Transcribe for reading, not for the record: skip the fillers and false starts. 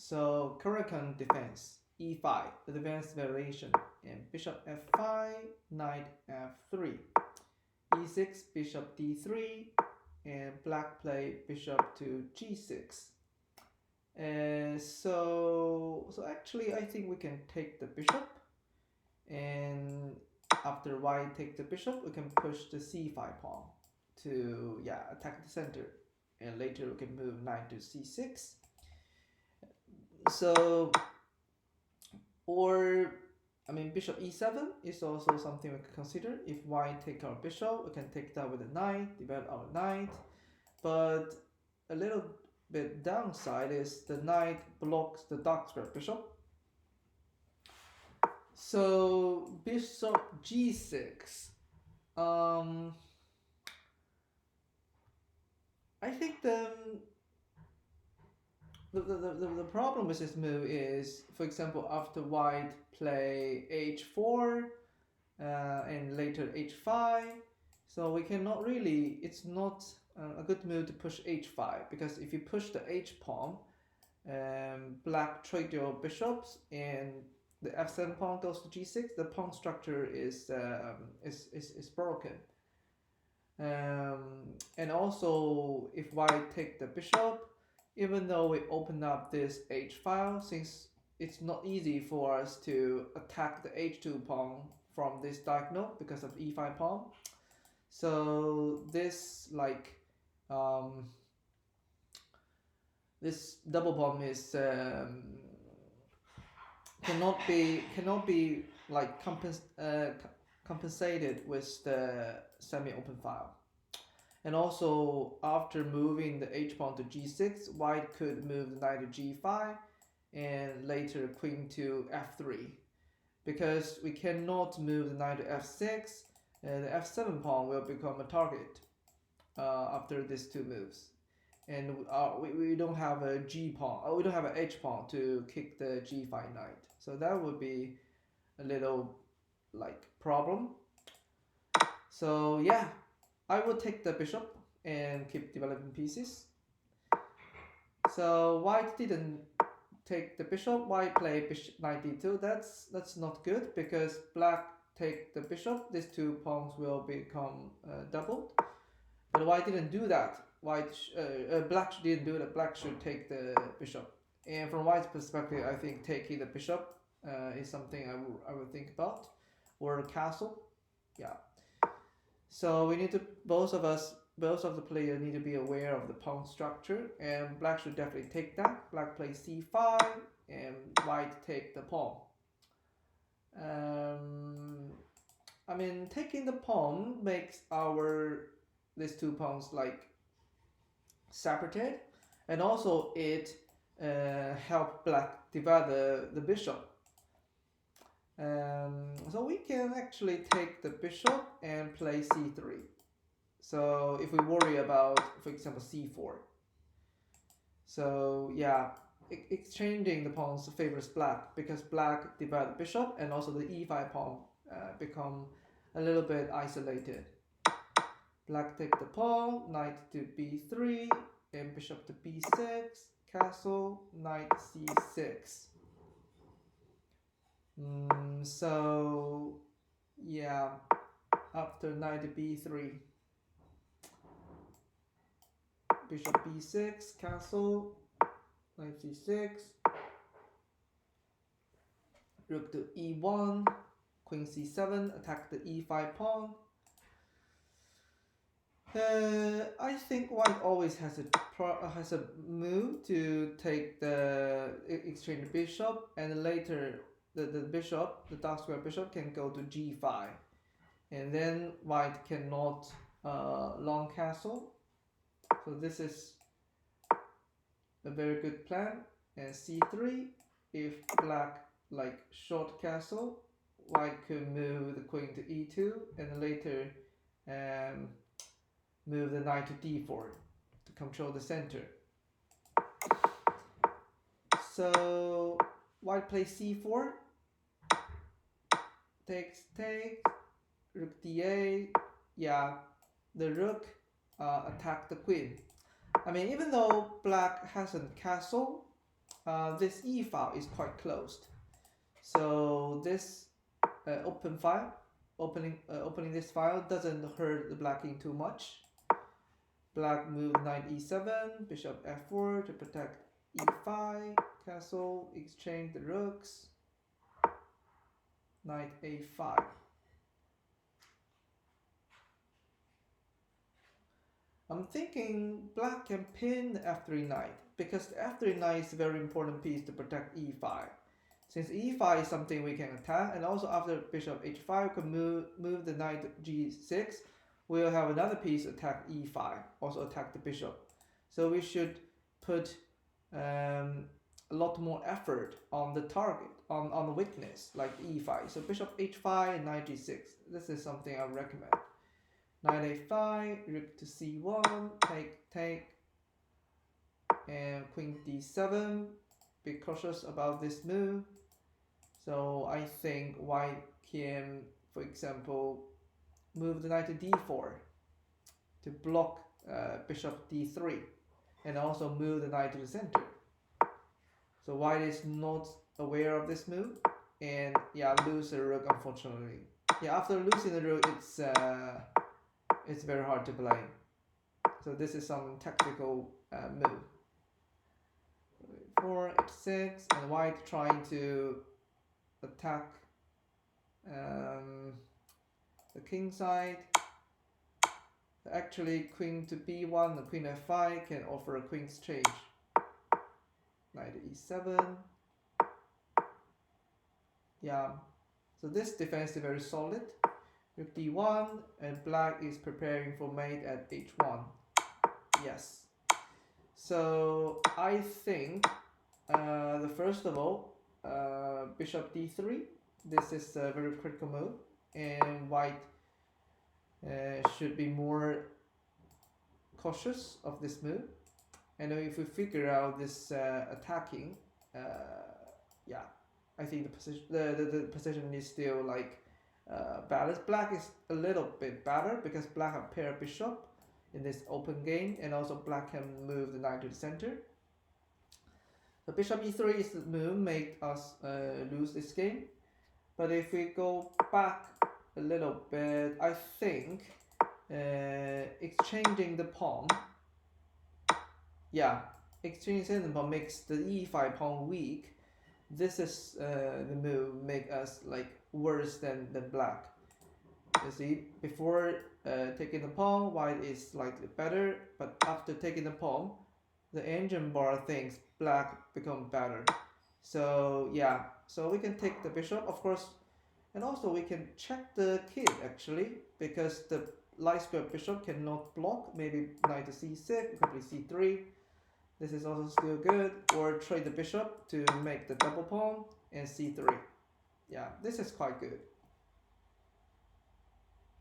So Caro-Kann defense e5, advanced variation, and bishop f5, knight f3, e6, bishop d3, and black play bishop to g6. So actually I think we can take the bishop, and after white take the bishop, we can push the c5 pawn to attack the center, and later we can move knight to c6. So, or I mean, bishop e7 is also something we can consider. If white take our bishop, we can take that with a knight, develop our knight. But a little bit downside is the knight blocks the dark square bishop. So bishop g6. I think the problem with this move is, for example, after white play h4 and later h5, so we cannot really, it's not a good move to push h5, because if you push the h pawn, black trade your bishops and the f7 pawn goes to g6, the pawn structure is broken. And also, if white take the bishop, even though we open up this h file, since it's not easy for us to attack the h2 pawn from this diagonal because of e5 pawn. So this this double pawn is cannot be like compensated with the semi-open file. And also, after moving the h pawn to g6, white could move the knight to g5 and later queen to f3. Because we cannot move the knight to f6, the f7 pawn will become a target after these two moves. And we don't have a g pawn, we don't have an h pawn to kick the g5 knight. So that would be a little problem. So yeah, I would take the bishop and keep developing pieces. So white didn't take the bishop. White play bishop knight d2. That's not good, because black take the bishop. These two pawns will become doubled. But white didn't do that. Black didn't do that. Black should take the bishop. And from white's perspective, I think taking the bishop is something I would think about, or a castle. Yeah. So we need to, both of the players need to be aware of the pawn structure, and black should definitely take that. Black plays c5 and white take the pawn. I mean, taking the pawn makes these two pawns separated, and also it help black develop the bishop. So we can actually take the bishop and play c3. So if we worry about, for example, c4. So yeah, exchanging the pawns favors black, because black develop the bishop, and also the e5 pawn become a little bit isolated. Black take the pawn, knight to b3, and bishop to b6, castle, knight c6. So yeah, after knight to b3, bishop b6, castle, knight c6, rook to e1, queen c7, attack the e5 pawn. I think white always has a move to take exchange the bishop, and later the bishop, the dark square bishop, can go to g5, and then white cannot long castle. So this is a very good plan. And c3, if black short castle, white could move the queen to e2, and later move the knight to d4 to control the center. So white plays c4, takes, rook d8. Yeah, the rook attack the queen. I mean, even though black hasn't castle, this e file is quite closed. So this open file, opening this file doesn't hurt the black king too much. Black moved knight e7, bishop f4 to protect e5, castle, exchange the rooks, knight a5. I'm thinking black can pin the f3 knight because the f3 knight is a very important piece to protect e5. Since e5 is something we can attack, and also after bishop h5 can move the knight to g6, we'll have another piece attack e5, also attack the bishop. So we should put a lot more effort on the target, on the weakness, like e5. So bishop h5 and knight g6. This is something I recommend. Knight a5, rook to c1, take, and queen d7. Be cautious about this move. So I think white can, for example, move the knight to d4 to block bishop d3, and also move the knight to the center. So white is not aware of this move, and yeah, lose the rook unfortunately. Yeah, after losing the rook, it's very hard to play. So this is some tactical move. 4 h6, and white trying to attack the king side. Actually, queen to b1 and queen f5 can offer a queen exchange. Knight e7. Yeah, so this defense is very solid. Rook d1, and black is preparing for mate at h1. Yes. So I think the first of all, bishop d3. This is a very critical move, and white should be more cautious of this move. And if we figure out this attacking, yeah, I think the position is still like balanced. Black is a little bit better because black have pair bishop in this open game, and also black can move the knight to the center. So bishop e3 is the move make us lose this game. But if we go back a little bit, I think exchanging the pawn, yeah, exchanging the pawn makes the e5 pawn weak. This is the move make us like worse than black. You see, before taking the pawn, white is slightly better, but after taking the pawn, the engine bar thinks black become better. So yeah, so we can take the bishop, of course, and also we can check the kid actually, because the light square bishop cannot block. Maybe knight to c6, complete c3. This is also still good. Or trade the bishop to make the double pawn and c3. Yeah, this is quite good.